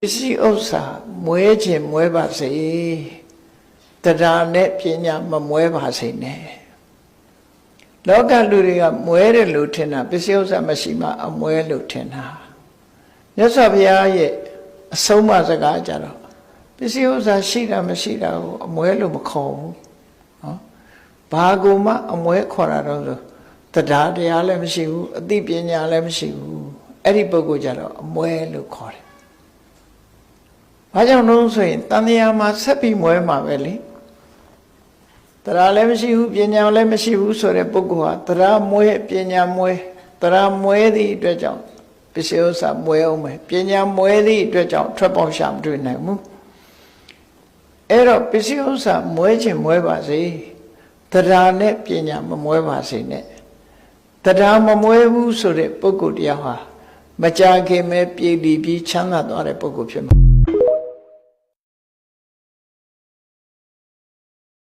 Isi osa mueche mueva se tadane pinya ma mueva se ne loka luriga muere lutena pisi osa mashima a muere lutena Nyasa bhaya ye asoma saka jaro pisi osa shira mashira a muere lu makho ba ko ma a muere khora ro tada taya le mashi bu ati pinya le mashi bu edi puggol jaro a muere lu khoreဘာကြောင့်လို့ဆိုရင်တန်တရားမှာဆက်ပြီးမွဲမှာပဲလေတရားလည်းမရှိဘူးပညာလည်းမရှိဘူးဆိုတဲ့ပုဂ္ဂိုလ်ဟာတရားမွဲပညာမွဲတရားမွဲသည့်အတွက်ကြောင့်ပစ္စည်းဥစ္စာမွဲအောင်မယ်ပညာမွဲသည့်အတွက်ကြောင့်ထွက်ပေါက်ရှာမတွေ့နိုင်ဘူးအဲ့တော့ပစ္စည်းဥစ္စာမွဲခြင်းမွဲပါစေတရားနဲ့ပညာမမွဲပါစေနဲ့တရားမမွဲဘူးဆိုတဲ့ပုဂ္ဂိုလ်တရားဟာမကြခင်ပဲပြည်ပြီးချမ်းသာသွားတဲ့ပုဂ္ဂိုလ်ဖြစ်မှာ